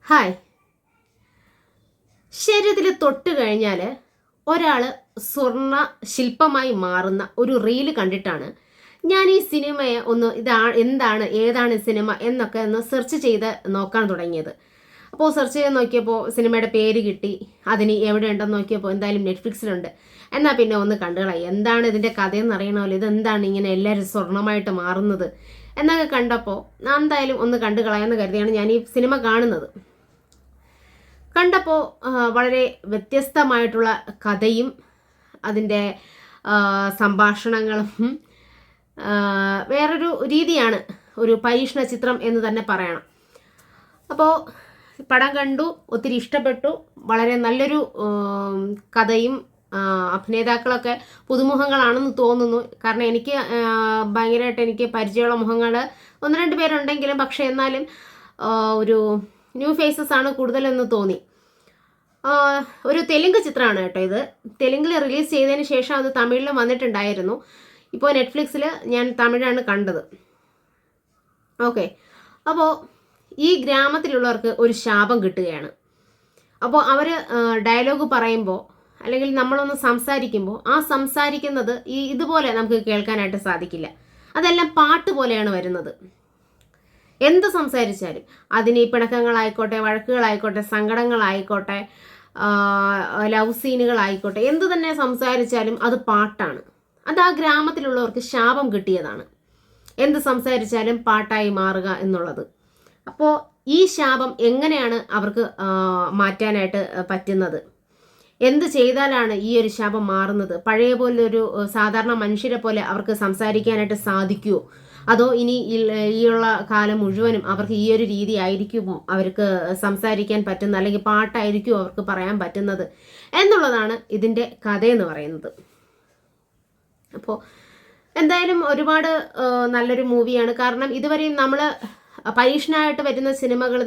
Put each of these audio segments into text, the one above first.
Hi. ശരീരത്തിൽ തൊട്ട് കഴിഞ്ഞാൽ ഒരാൾ സ്വർണ്ണ ശില്പമായി മാറുന്ന ഒരു റീല് കണ്ടിട്ടാണ് ഞാൻ ഈ സിനിമയെ ഒന്ന് എന്താണ് ഏതാണ് സിനിമ എന്നൊക്കെ ഒന്ന് സെർച്ച് ചെയ്ത് നോക്കാൻ തുടങ്ങിയത്. അപ്പോൾ സെർച്ച് ചെയ്ത് നോക്കിയപ്പോൾ സിനിമയുടെ പേര് കിട്ടി. അതിന് എവിടെ ഉണ്ടെന്ന് നോക്കിയപ്പോൾ എന്തായാലും നെറ്റ്ഫ്ലിക്സിലുണ്ട്. എന്നാൽ പിന്നെ ഒന്ന് കണ്ടുകളായി, എന്താണ് ഇതിൻ്റെ കഥയെന്ന് അറിയണമല്ലോ, ഇതെന്താണ് ഇങ്ങനെ എല്ലാവരും സ്വർണ്ണമായിട്ട് മാറുന്നത് എന്നൊക്കെ കണ്ടപ്പോൾ എന്തായാലും ഒന്ന് കണ്ടുകളയാമെന്ന് കരുതിയാണ് ഞാൻ ഈ സിനിമ കാണുന്നത്. കണ്ടപ്പോൾ വളരെ വ്യത്യസ്തമായിട്ടുള്ള കഥയും അതിൻ്റെ സംഭാഷണങ്ങളും വേറൊരു രീതിയാണ്, ഒരു പരീക്ഷണ ചിത്രം എന്ന് തന്നെ പറയണം. അപ്പോൾ പടം കണ്ടു, ഒത്തിരി ഇഷ്ടപ്പെട്ടു. വളരെ നല്ലൊരു കഥയും അഭിനേതാക്കളൊക്കെ പുതുമുഖങ്ങളാണെന്ന് തോന്നുന്നു. കാരണം എനിക്ക് ഭയങ്കരമായിട്ട് എനിക്ക് പരിചയമുള്ള മുഖങ്ങൾ ഒന്ന് രണ്ട് പേരുണ്ടെങ്കിലും പക്ഷേ എന്നാലും ഒരു ന്യൂ ഫേസസ് ആണ് കൂടുതലെന്ന് തോന്നി. ഒരു തെലുങ്ക് ചിത്രമാണ് കേട്ടോ ഇത്. തെലുങ്കിൽ റിലീസ് ചെയ്തതിന് ശേഷം അത് തമിഴിലും വന്നിട്ടുണ്ടായിരുന്നു. ഇപ്പോൾ നെറ്റ്ഫ്ലിക്സിൽ ഞാൻ തമിഴാണ് കണ്ടത്. ഓക്കെ, അപ്പോൾ ഈ ഗ്രാമത്തിലുള്ളവർക്ക് ഒരു ശാപം കിട്ടുകയാണ്. അപ്പോൾ അവർ ഡയലോഗ് പറയുമ്പോൾ അല്ലെങ്കിൽ നമ്മളൊന്ന് സംസാരിക്കുമ്പോൾ ആ സംസാരിക്കുന്നത് ഇതുപോലെ നമുക്ക് കേൾക്കാനായിട്ട് സാധിക്കില്ല. അതെല്ലാം പാട്ട് പോലെയാണ് വരുന്നത്. എന്ത് സംസാരിച്ചാലും അതിന് ഈ പിണക്കങ്ങളായിക്കോട്ടെ, വഴക്കുകളായിക്കോട്ടെ, സങ്കടങ്ങളായിക്കോട്ടെ, ലവ് സീനുകളായിക്കോട്ടെ, എന്ത് തന്നെ സംസാരിച്ചാലും അത് പാട്ടാണ്. അത് ആ ഗ്രാമത്തിലുള്ളവർക്ക് ശാപം കിട്ടിയതാണ്, എന്ത് സംസാരിച്ചാലും പാട്ടായി മാറുക എന്നുള്ളത്. അപ്പോൾ ഈ ശാപം എങ്ങനെയാണ് അവർക്ക് മാറ്റാനായിട്ട് പറ്റുന്നത്? എന്ത് ചെയ്താലാണ് ഈ ഒരു ശാപം മാറുന്നത്? പഴയ പോലെ ഒരു സാധാരണ മനുഷ്യരെ പോലെ അവർക്ക് സംസാരിക്കാനായിട്ട് സാധിക്കുമോ? അതോ ഇനി ഈയുള്ള കാലം മുഴുവനും അവർക്ക് ഈ ഒരു രീതി ആയിരിക്കുമോ അവർക്ക് സംസാരിക്കാൻ പറ്റുന്നത്, അല്ലെങ്കിൽ പാട്ടായിരിക്കുമോ അവർക്ക് പറയാൻ പറ്റുന്നത് എന്നുള്ളതാണ് ഇതിൻ്റെ കഥയെന്ന് പറയുന്നത്. അപ്പോൾ എന്തായാലും ഒരുപാട് നല്ലൊരു മൂവിയാണ്. കാരണം ഇതുവരെയും നമ്മൾ പരീക്ഷണമായിട്ട് വരുന്ന സിനിമകൾ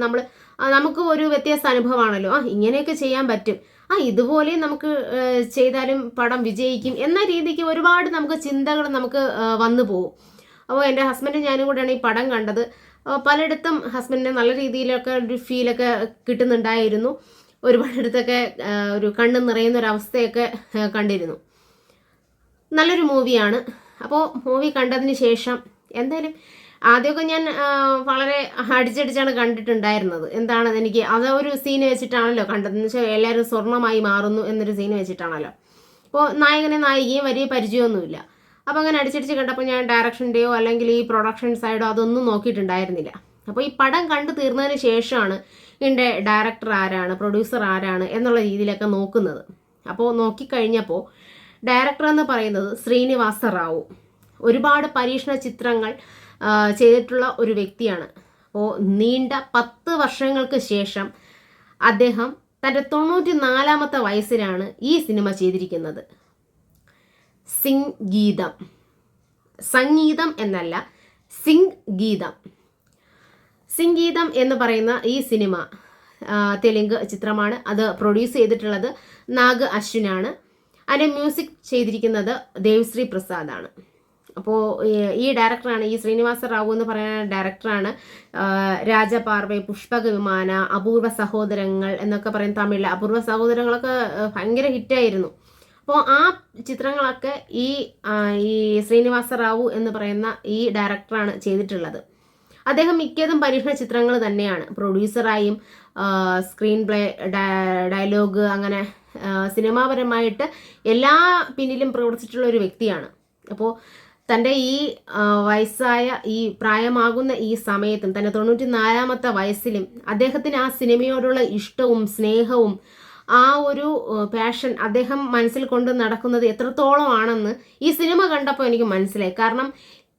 നമുക്ക് ഒരു വ്യത്യസ്ത അനുഭവമാണല്ലോ. ഇങ്ങനെയൊക്കെ ചെയ്യാൻ പറ്റും, ഇതുപോലെ നമുക്ക് ചെയ്താലും പടം വിജയിക്കും എന്ന രീതിക്ക് ഒരുപാട് നമുക്ക് ചിന്തകൾ നമുക്ക് വന്നു പോകും. അപ്പോൾ എൻ്റെ ഹസ്ബൻഡ് ഞാനും കൂടെയാണ് ഈ പടം കണ്ടത്. പലയിടത്തും ഹസ്ബൻഡിന് നല്ല രീതിയിലൊക്കെ ഒരു ഫീലൊക്കെ കിട്ടുന്നുണ്ടായിരുന്നു. ഒരുപാടിടത്തൊക്കെ ഒരു കണ്ണ് നിറയുന്ന ഒരു അവസ്ഥയൊക്കെ കണ്ടിരുന്നു. നല്ലൊരു മൂവിയാണ്. അപ്പോൾ മൂവി കണ്ടതിന് ശേഷം എന്തായാലും ആദ്യമൊക്കെ ഞാൻ വളരെ അടിച്ചടിച്ചാണ് കണ്ടിട്ടുണ്ടായിരുന്നത്. എന്താണ് എനിക്ക് അതൊരു സീന് വെച്ചിട്ടാണല്ലോ കണ്ടതെന്ന് വെച്ചാൽ എല്ലാവരും സ്വർണ്ണമായി മാറുന്നു എന്നൊരു സീന് വെച്ചിട്ടാണല്ലോ. അപ്പോൾ നായകനെ നായികയും വലിയ പരിചയമൊന്നുമില്ല. അപ്പോൾ അങ്ങനെ അടിച്ചടിച്ച് കണ്ടപ്പോൾ ഞാൻ ഡയറക്ഷൻ്റെയോ അല്ലെങ്കിൽ ഈ പ്രൊഡക്ഷൻ സൈഡോ അതൊന്നും നോക്കിയിട്ടുണ്ടായിരുന്നില്ല. അപ്പോൾ ഈ പടം കണ്ടു തീർന്നതിന് ശേഷമാണ് ഇതിൻ്റെ ഡയറക്ടർ ആരാണ്, പ്രൊഡ്യൂസർ ആരാണ് എന്നുള്ള രീതിയിലൊക്കെ നോക്കുന്നത്. അപ്പോൾ നോക്കിക്കഴിഞ്ഞപ്പോൾ ഡയറക്ടർ എന്ന് പറയുന്നത് ശ്രീനിവാസ റാവു. ഒരുപാട് പരീക്ഷണ ചിത്രങ്ങൾ ചെയ്തിട്ടുള്ള ഒരു വ്യക്തിയാണ്. അപ്പോൾ നീണ്ട 10 വർഷങ്ങൾക്ക് ശേഷം അദ്ദേഹം തൻ്റെ 94ാമത്തെ വയസ്സിലാണ് ഈ സിനിമ ചെയ്തിരിക്കുന്നത്. സിംഗീതം, സംഗീതം എന്നല്ല, സിംഗീതം. സിംഗീതം എന്ന് പറയുന്ന ഈ സിനിമ തെലുങ്ക് ചിത്രമാണ്. അത് പ്രൊഡ്യൂസ് ചെയ്തിട്ടുള്ളത് നാഗ് അശ്വിനാണ്. അതിൻ്റെ മ്യൂസിക് ചെയ്തിരിക്കുന്നത് ദേവ്ശ്രീ പ്രസാദാണ്. അപ്പോൾ ഈ ഡയറക്ടറാണ്, ഈ ശ്രീനിവാസ റാവു എന്ന് പറയുന്ന ഡയറക്ടറാണ് രാജപാർവൈ, പുഷ്പക വിമാന, അപൂർവ സഹോദരങ്ങൾ എന്നൊക്കെ പറയുന്ന തമിഴിലെ അപൂർവ സഹോദരങ്ങളൊക്കെ ഭയങ്കര ഹിറ്റായിരുന്നു. അപ്പോൾ ആ ചിത്രങ്ങളൊക്കെ ഈ ശ്രീനിവാസ റാവു എന്ന് പറയുന്ന ഈ ഡയറക്ടറാണ് ചെയ്തിട്ടുള്ളത്. അദ്ദേഹം മിക്കതും പരീക്ഷണ ചിത്രങ്ങൾ തന്നെയാണ്. പ്രൊഡ്യൂസറായും സ്ക്രീൻ പ്ലേ, ഡയലോഗ്, അങ്ങനെ സിനിമാപരമായിട്ട് എല്ലാ പിന്നിലും പ്രവർത്തിച്ചിട്ടുള്ള ഒരു വ്യക്തിയാണ്. അപ്പോൾ തൻ്റെ ഈ വയസ്സായ ഈ പ്രായമാകുന്ന ഈ സമയത്തും തൻ്റെ 94ാമത്തെ വയസ്സിലും അദ്ദേഹത്തിന് ആ സിനിമയോടുള്ള ഇഷ്ടവും സ്നേഹവും ആ ഒരു പാഷൻ അദ്ദേഹം മനസ്സിൽ കൊണ്ട് നടക്കുന്നത് എത്രത്തോളം ആണെന്ന് ഈ സിനിമ കണ്ടപ്പോൾ എനിക്ക് മനസ്സിലായി. കാരണം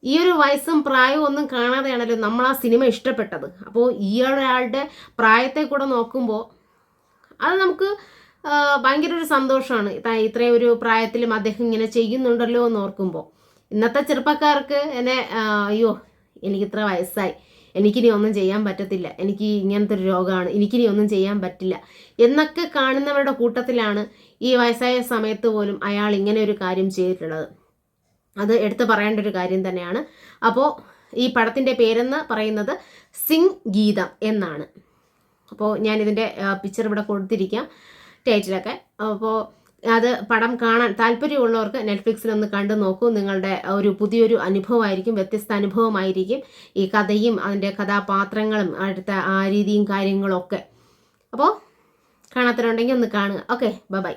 ഈ ഒരു വയസ്സും പ്രായവും ഒന്നും കാണാതെയാണല്ലോ നമ്മൾ ആ സിനിമ ഇഷ്ടപ്പെട്ടത്. അപ്പോൾ ഈ ഒരാളുടെ പ്രായത്തെ കൂടെ നോക്കുമ്പോൾ അത് നമുക്ക് ഭയങ്കര ഒരു സന്തോഷമാണ്. ഇത്രയും ഒരു പ്രായത്തിലും അദ്ദേഹം ഇങ്ങനെ ചെയ്യുന്നുണ്ടല്ലോ എന്ന് ഓർക്കുമ്പോൾ. ഇന്നത്തെ ചെറുപ്പക്കാർക്ക് അയ്യോ എനിക്ക് ഇത്ര വയസ്സായി, എനിക്കിനി ഒന്നും ചെയ്യാൻ പറ്റത്തില്ല, എനിക്ക് ഇങ്ങനത്തെ ഒരു രോഗമാണ്, എനിക്കിനി ഒന്നും ചെയ്യാൻ പറ്റില്ല എന്നൊക്കെ കാണുന്നവരുടെ കൂട്ടത്തിലാണ് ഈ വയസ്സായ സമയത്ത് പോലും അയാൾ ഇങ്ങനെ ഒരു കാര്യം ചെയ്തിട്ടുള്ളത്. അത് എടുത്തു പറയേണ്ട ഒരു കാര്യം തന്നെയാണ്. അപ്പോൾ ഈ പടത്തിൻ്റെ പേരെന്ന് പറയുന്നത് സിംഗീതം എന്നാണ്. അപ്പോൾ ഞാനിതിൻ്റെ പിക്ചർ ഇവിടെ കൊടുത്തിരിക്കാം, ടൈറ്റിലൊക്കെ. അപ്പോൾ അത് പടം കാണാൻ താല്പര്യമുള്ളവർക്ക് നെറ്റ്ഫ്ലിക്സിലൊന്ന് കണ്ടു നോക്കൂ. നിങ്ങളുടെ ഒരു പുതിയൊരു അനുഭവമായിരിക്കും, വ്യത്യസ്ത അനുഭവമായിരിക്കും ഈ കഥയും അതിൻ്റെ കഥാപാത്രങ്ങളും അടുത്ത ആ രീതിയും കാര്യങ്ങളും ഒക്കെ. അപ്പോൾ കാണാത്തവരുണ്ടെങ്കിൽ ഒന്ന് കാണുക. Okay, by.